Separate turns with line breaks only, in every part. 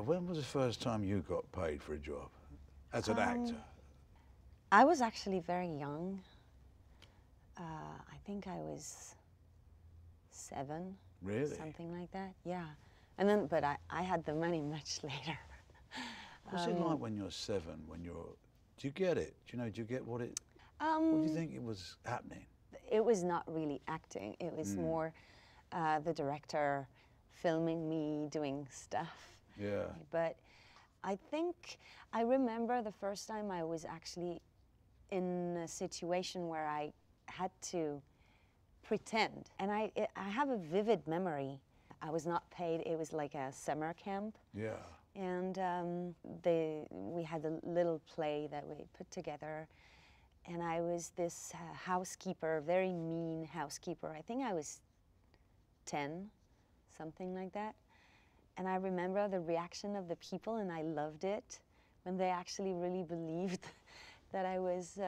When was the first time you got paid for a job as an actor?
I was actually very young. I think I was 7.
Really?
Something like that, yeah. And then, but I had the money much later.
What's it like when you're 7, when you're, do you get it? Do you get what it, what do you think it was happening?
It was not really acting. It was more the director filming me doing stuff.
Yeah.
But I think I remember the first time I was actually in a situation where I had to pretend. And I have a vivid memory. I was not paid. It was like a summer camp.
Yeah.
And we had a little play that we put together. And I was this housekeeper, very mean housekeeper. I think I was 10, something like that. And I remember the reaction of the people, and I loved it when they actually really believed that I was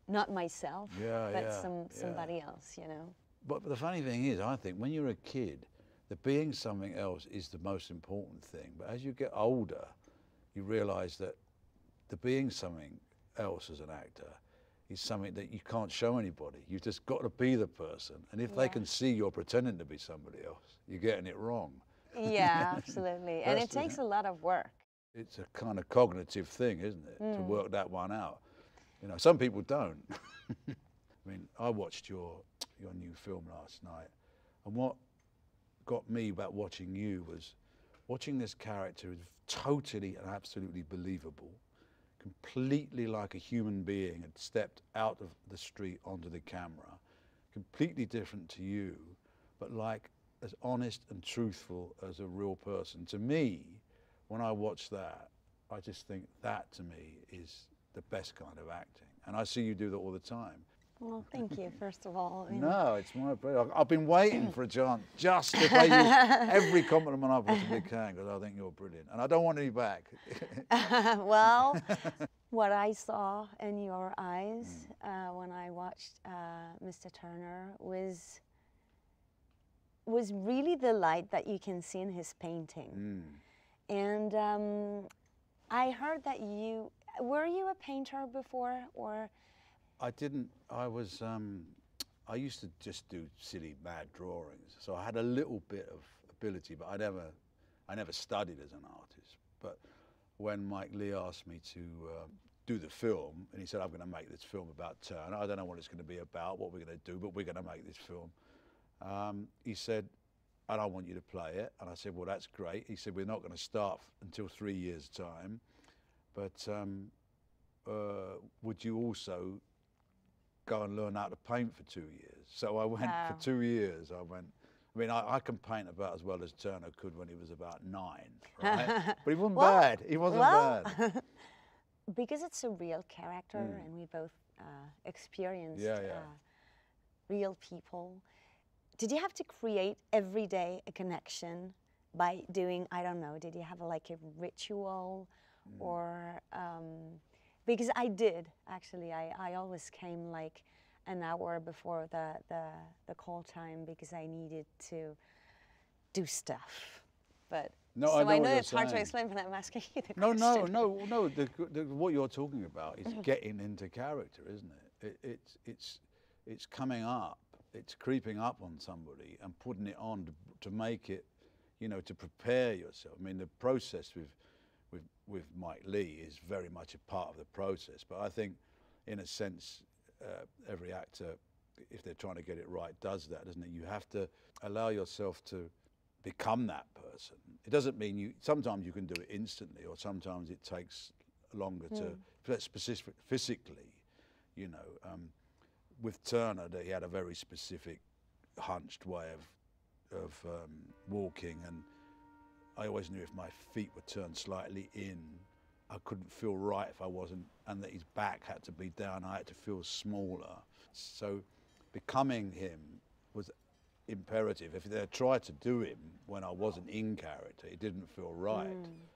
not myself, but somebody else, you know.
But the funny thing is, I think when you're a kid, the being something else is the most important thing. But as you get older, you realize that the being something else as an actor is something that you can't show anybody. You've just got to be the person. And if they can see you're pretending to be somebody else, you're getting it wrong.
Yeah, absolutely. And it takes a lot of work.
It's a kind of cognitive thing, isn't it, to work that one out. You know, some people don't. I mean, I watched your new film last night, and what got me about watching you was watching this character is totally and absolutely believable, completely like a human being had stepped out of the street onto the camera, completely different to you, but like as honest and truthful as a real person. To me, when I watch that, I just think that to me is the best kind of acting. And I see you do that all the time.
Well, thank you, first of all.
No, it's my pleasure. I've been waiting for a chance just to pay you every compliment I possibly can, because I think you're brilliant. And I don't want any back.
Well, what I saw in your eyes when I watched Mr. Turner was really the light that you can see in his painting. And I heard that were you a painter before, or?
I didn't. I used to just do silly, mad drawings. So I had a little bit of ability, but I never studied as an artist. But when Mike Leigh asked me to do the film, and he said, I'm going to make this film about Turner. I don't know what it's going to be about, what we're going to do, but we're going to make this film. He said, and I want you to play it. And I said, well, that's great. He said, we're not going to start until 3 years' time, but would you also go and learn how to paint for 2 years? So I went for 2 years. I mean, I can paint about as well as Turner could when he was about 9, right? But he wasn't bad. He wasn't bad.
Because it's a real character, and we both experienced real people. Did you have to create every day a connection by doing, I don't know, did you have like a ritual or, because I did, actually. I always came like an hour before the call time because I needed to do stuff. But
no,
so I know it's
saying.
hard to explain when I'm asking you the
question. No. What you're talking about is getting into character, isn't it? It's coming up. It's creeping up on somebody and putting it on to make it, you know, to prepare yourself. I mean, the process with Mike Leigh is very much a part of the process. But I think, in a sense, every actor, if they're trying to get it right, does that, doesn't it? You have to allow yourself to become that person. It doesn't mean sometimes you can do it instantly, or sometimes it takes longer to, specific, physically, you know. With Turner, he had a very specific, hunched way of walking, and I always knew if my feet were turned slightly in, I couldn't feel right if I wasn't, and that his back had to be down, I had to feel smaller. So becoming him was imperative. If they tried to do him when I wasn't in character, it didn't feel right.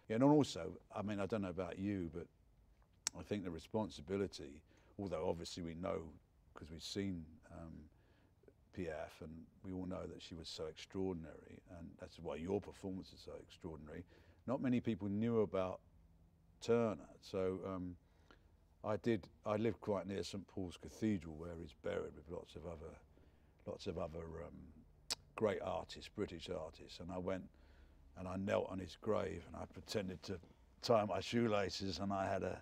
Yeah, and also, I mean, I don't know about you, but I think the responsibility, although obviously we know, because we've seen Piaf, and we all know that she was so extraordinary, and that's why your performance is so extraordinary. not many people knew about Turner. So I lived quite near St. Paul's Cathedral, where he's buried with lots of other great artists, British artists. And I went and I knelt on his grave and I pretended to tie my shoelaces, and I had a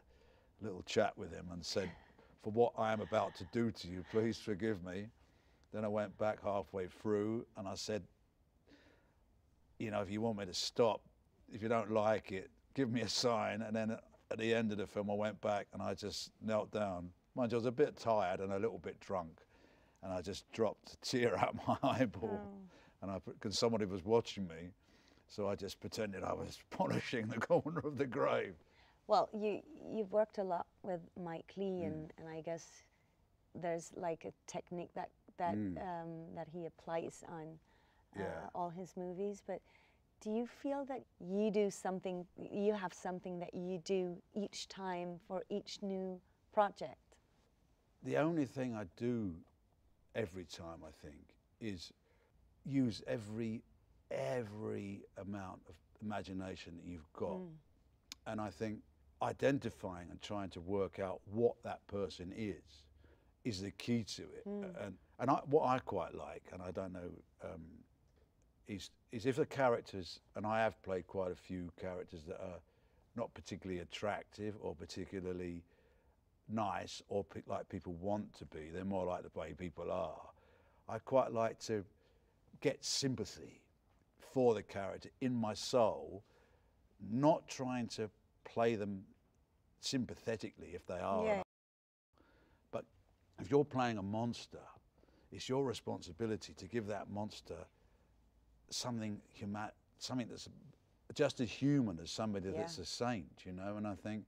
little chat with him and said, "For what I am about to do to you, please forgive me." Then I went back halfway through and I said, "You know, if you want me to stop, if you don't like it, give me a sign." And then at the end of the film, I went back and I just knelt down. Mind you, I was a bit tired and a little bit drunk, and I just dropped a tear out my eyeball. And because somebody was watching me, so I just pretended I was polishing the corner of the grave.
Well, you've worked a lot with Mike Leigh, and I guess there's like a technique that he applies on all his movies. But do you feel that you do something, you have something that you do each time for each new project?
The only thing I do every time, I think, is use every amount of imagination that you've got. And I think identifying and trying to work out what that person is the key to it. And what I quite like, and I don't know, is if the characters, and I have played quite a few characters that are not particularly attractive or particularly nice or like people want to be, they're more like the way people are. I quite like to get sympathy for the character in my soul, not trying to play them sympathetically if they are.
Yeah.
But if you're playing a monster, it's your responsibility to give that monster something that's just as human as somebody that's a saint, you know. And I think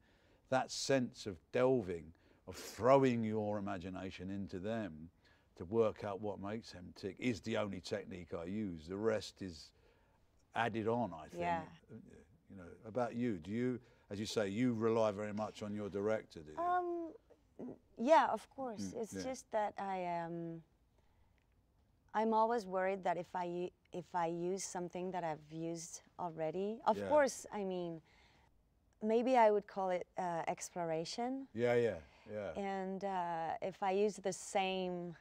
that sense of delving, of throwing your imagination into them to work out what makes them tick is the only technique I use. The rest is added on, I think. You know, about you, do you, as you say, you rely very much on your director, do you?
Yeah, of course. It's just that I'm always worried that if I use something that I've used already, of course, I mean, maybe I would call it exploration.
Yeah.
And if I use the same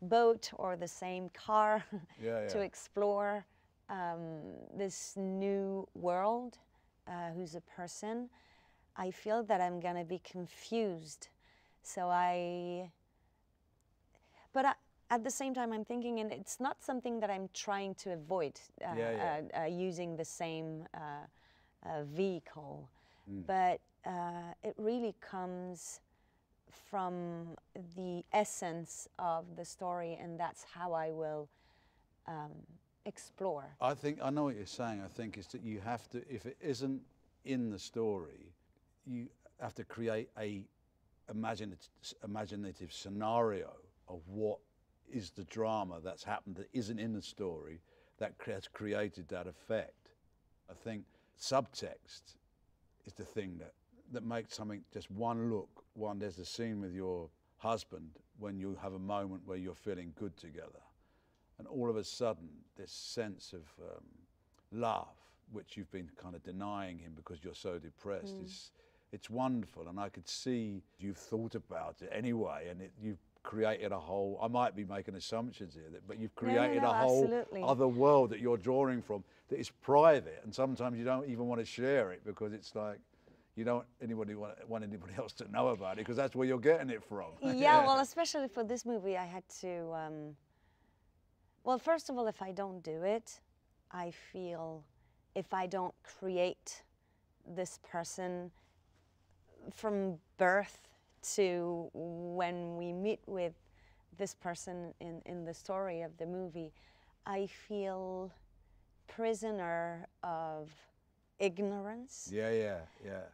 boat or the same car to explore this new world, who's a person, I feel that I'm gonna be confused. So at the same time, I'm thinking, and it's not something that I'm trying to avoid, using the same vehicle, but it really comes from the essence of the story, and that's how I will explore.
I know what you're saying. I think is that you have to, if it isn't in the story, you have to create a imaginative scenario of what is the drama that's happened that isn't in the story that has created that effect. I think subtext is the thing that makes something just one look. There's a scene with your husband when you have a moment where you're feeling good together, and all of a sudden this sense of love, which you've been kind of denying him because you're so depressed, it's wonderful. And I could see you've thought about it anyway, and you've created a whole, I might be making assumptions here, but you've created a whole other world that you're drawing from that is private, and sometimes you don't even want to share it because it's like you don't want anybody else to know about it because that's where you're getting it from.
Yeah, well, especially for this movie, I had to, well, first of all, if I don't do it, I feel if I don't create this person from birth to when we meet with this person in the story of the movie, I feel prisoner of ignorance.
Yeah.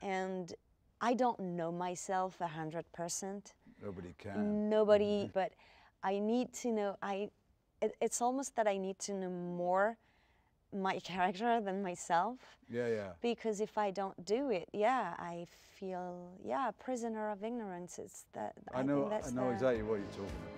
And I don't know myself 100%.
Nobody can.
Nobody, but I need to know, it's almost that I need to know more my character than myself.
Yeah.
Because if I don't do it, I feel, prisoner of ignorance. It's that.
I know exactly what you're talking about.